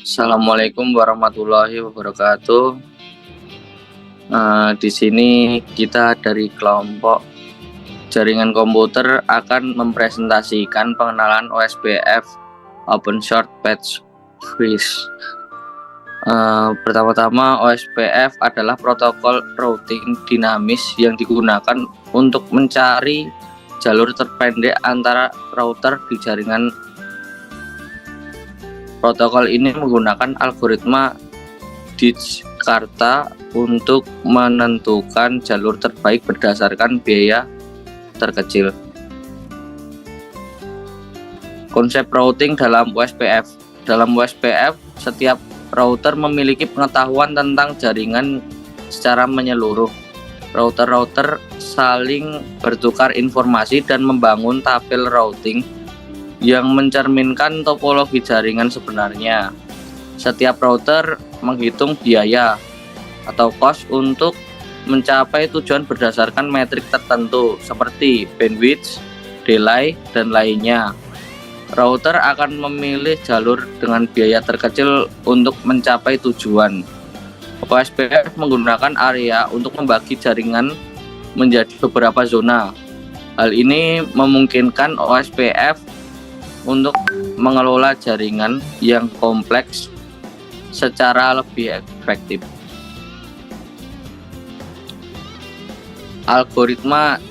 Assalamualaikum warahmatullahi wabarakatuh. Di sini kita dari kelompok jaringan komputer akan mempresentasikan pengenalan OSPF Open Short Patch Fish. Pertama-tama, OSPF adalah protokol routing dinamis yang digunakan untuk mencari jalur terpendek antara router di jaringan. Protokol ini menggunakan algoritma Dijkstrata untuk menentukan jalur terbaik berdasarkan biaya terkecil. Konsep routing dalam OSPF. Dalam OSPF, setiap router memiliki pengetahuan tentang jaringan secara menyeluruh. Router-router saling bertukar informasi dan membangun tabel routing yang mencerminkan topologi jaringan sebenarnya. Setiap router menghitung biaya atau cost untuk mencapai tujuan berdasarkan metrik tertentu seperti bandwidth, delay, dan lainnya. Router akan memilih jalur dengan biaya terkecil untuk mencapai tujuan. OSPF menggunakan area untuk membagi jaringan menjadi beberapa zona. Hal ini memungkinkan OSPF untuk mengelola jaringan yang kompleks secara lebih efektif. Algoritma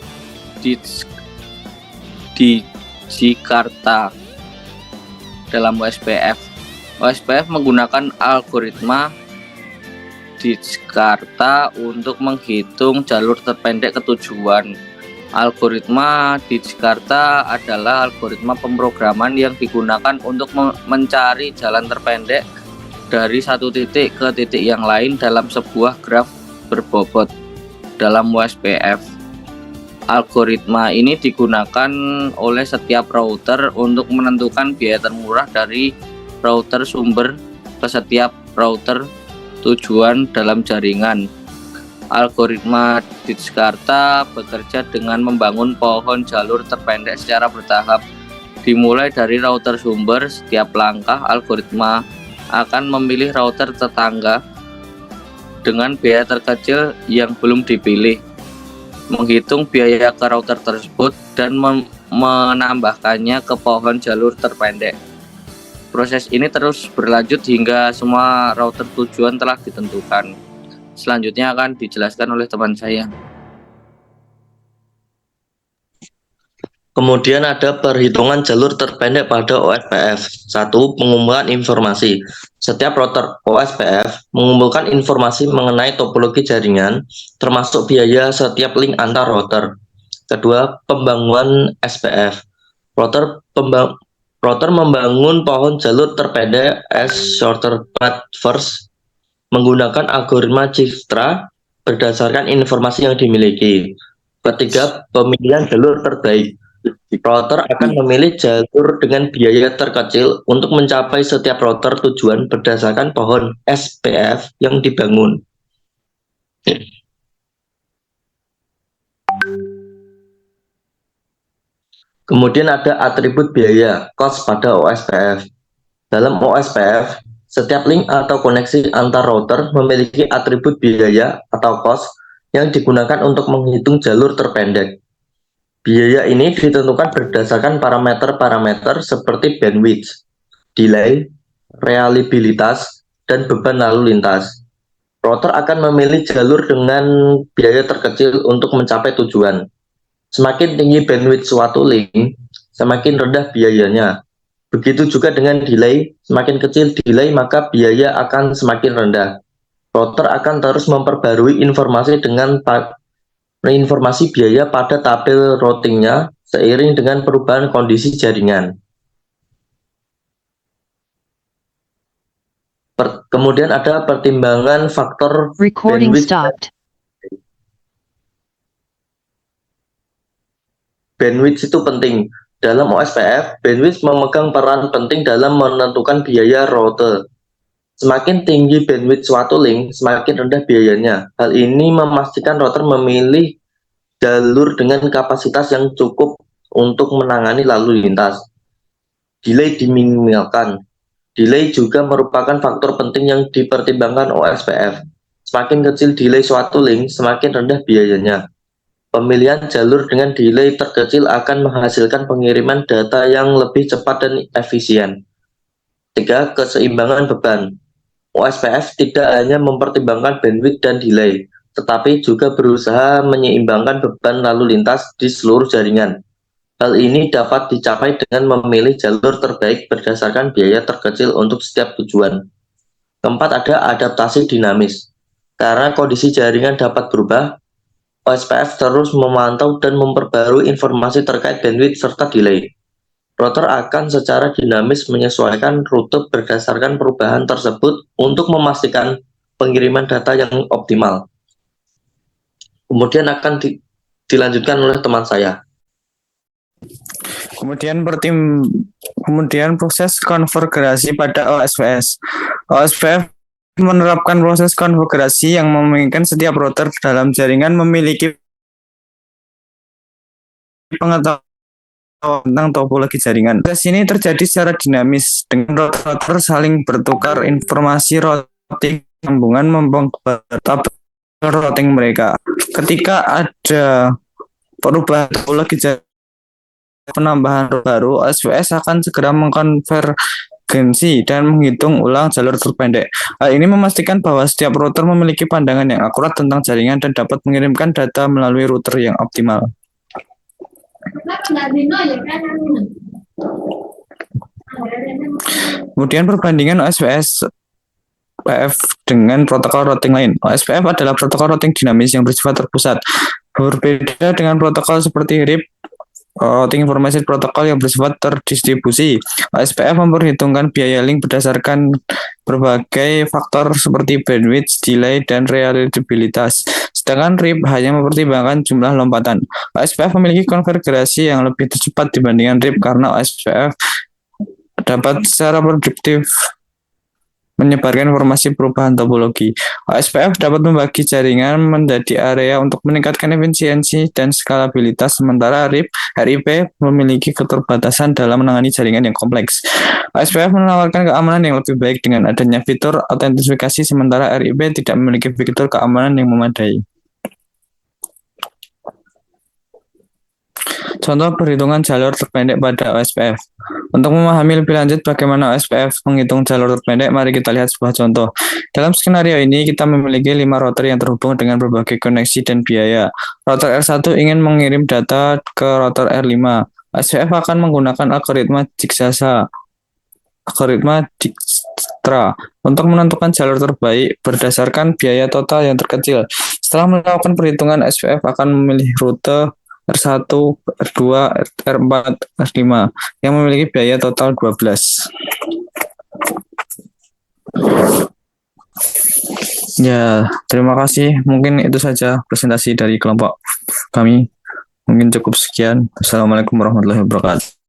Dijkstrata dalam OSPF. OSPF menggunakan algoritma Dijkstrata untuk menghitung jalur terpendek ke tujuan. Algoritma Dijkstrata adalah algoritma pemrograman yang digunakan untuk mencari jalan terpendek dari satu titik ke titik yang lain dalam sebuah graf berbobot dalam OSPF. Algoritma ini digunakan oleh setiap router untuk menentukan biaya termurah dari router sumber ke setiap router tujuan dalam jaringan. Algoritma Dijkstrata bekerja dengan membangun pohon jalur terpendek secara bertahap. Dimulai dari router sumber, setiap langkah algoritma akan memilih router tetangga dengan biaya terkecil yang belum dipilih, menghitung biaya ke router tersebut, dan menambahkannya ke pohon jalur terpendek. Proses ini terus berlanjut hingga semua router tujuan telah ditentukan. Selanjutnya akan dijelaskan oleh teman saya. Kemudian ada perhitungan jalur terpendek pada OSPF. 1. Pengumpulan informasi. Setiap router OSPF mengumpulkan informasi mengenai topologi jaringan, termasuk biaya setiap link antar router. Kedua, pembangunan SPF. Router membangun pohon jalur terpendek as shorter path first menggunakan algoritma Dijkstrata berdasarkan informasi yang dimiliki. Ketiga, pemilihan jalur terbaik. Router akan memilih jalur dengan biaya terkecil untuk mencapai setiap router tujuan berdasarkan pohon SPF yang dibangun. Kemudian ada atribut biaya, cost pada OSPF. Dalam OSPF, setiap link atau koneksi antar router memiliki atribut biaya atau cost yang digunakan untuk menghitung jalur terpendek. Biaya ini ditentukan berdasarkan parameter-parameter seperti bandwidth, delay, reliabilitas, dan beban lalu lintas. Router akan memilih jalur dengan biaya terkecil untuk mencapai tujuan. Semakin tinggi bandwidth suatu link, semakin rendah biayanya. Begitu juga dengan delay, semakin kecil delay maka biaya akan semakin rendah. Router akan terus memperbarui informasi biaya pada tabel routingnya seiring dengan perubahan kondisi jaringan. Kemudian ada pertimbangan faktor bandwidth. Bandwidth itu penting. Dalam OSPF, bandwidth memegang peran penting dalam menentukan biaya router. Semakin tinggi bandwidth suatu link, semakin rendah biayanya. Hal ini memastikan router memilih jalur dengan kapasitas yang cukup untuk menangani lalu lintas. Delay diminimalkan. Delay juga merupakan faktor penting yang dipertimbangkan OSPF. Semakin kecil delay suatu link, semakin rendah biayanya. Pemilihan jalur dengan delay terkecil akan menghasilkan pengiriman data yang lebih cepat dan efisien. 3. Keseimbangan beban. OSPF tidak hanya mempertimbangkan bandwidth dan delay, tetapi juga berusaha menyeimbangkan beban lalu lintas di seluruh jaringan. Hal ini dapat dicapai dengan memilih jalur terbaik berdasarkan biaya terkecil untuk setiap tujuan. Keempat, ada adaptasi dinamis. Karena kondisi jaringan dapat berubah, OSPF terus memantau dan memperbarui informasi terkait bandwidth serta delay. Router akan secara dinamis menyesuaikan rute berdasarkan perubahan tersebut untuk memastikan pengiriman data yang optimal. Kemudian akan dilanjutkan oleh teman saya. Kemudian proses konfigurasi pada OSPF. OSPF menerapkan proses konfigurasi yang memungkinkan setiap router dalam jaringan memiliki pengetahuan tentang topologi jaringan. Proses ini terjadi secara dinamis dengan router saling bertukar informasi routing sambungan mempengaruhi routing mereka. Ketika ada perubahan topologi jaringan, penambahan baru, OSPF akan segera mengkonvergensi dan menghitung ulang jalur terpendek. Hal ini memastikan bahwa setiap router memiliki pandangan yang akurat tentang jaringan dan dapat mengirimkan data melalui router yang optimal. Kemudian perbandingan OSPF dengan protokol routing lain. OSPF adalah protokol routing dinamis yang bersifat terpusat. Berbeda dengan protokol seperti RIP, routing informasi protokol yang bersifat terdistribusi. OSPF memperhitungkan biaya link berdasarkan berbagai faktor seperti bandwidth, delay, dan reliabilitas. Sedangkan RIP hanya mempertimbangkan jumlah lompatan. OSPF memiliki konfigurasi yang lebih cepat dibandingkan RIP karena OSPF dapat secara prediktif menyebarkan informasi perubahan topologi. OSPF dapat membagi jaringan menjadi area untuk meningkatkan efisiensi dan skalabilitas, sementara RIP memiliki keterbatasan dalam menangani jaringan yang kompleks. OSPF menawarkan keamanan yang lebih baik dengan adanya fitur autentifikasi, sementara RIP tidak memiliki fitur keamanan yang memadai. Contoh perhitungan jalur terpendek pada OSPF. Untuk memahami lebih lanjut bagaimana OSPF menghitung jalur terpendek, mari kita lihat sebuah contoh. Dalam skenario ini, kita memiliki 5 router yang terhubung dengan berbagai koneksi dan biaya. Router R1 ingin mengirim data ke router R5. OSPF akan menggunakan algoritma Dijkstra untuk menentukan jalur terbaik berdasarkan biaya total yang terkecil. Setelah melakukan perhitungan, OSPF akan memilih rute R1, R2, R4, R5 yang memiliki biaya total 12. Ya, terima kasih. Mungkin itu saja presentasi dari kelompok kami. Mungkin cukup sekian. Assalamualaikum warahmatullahi wabarakatuh.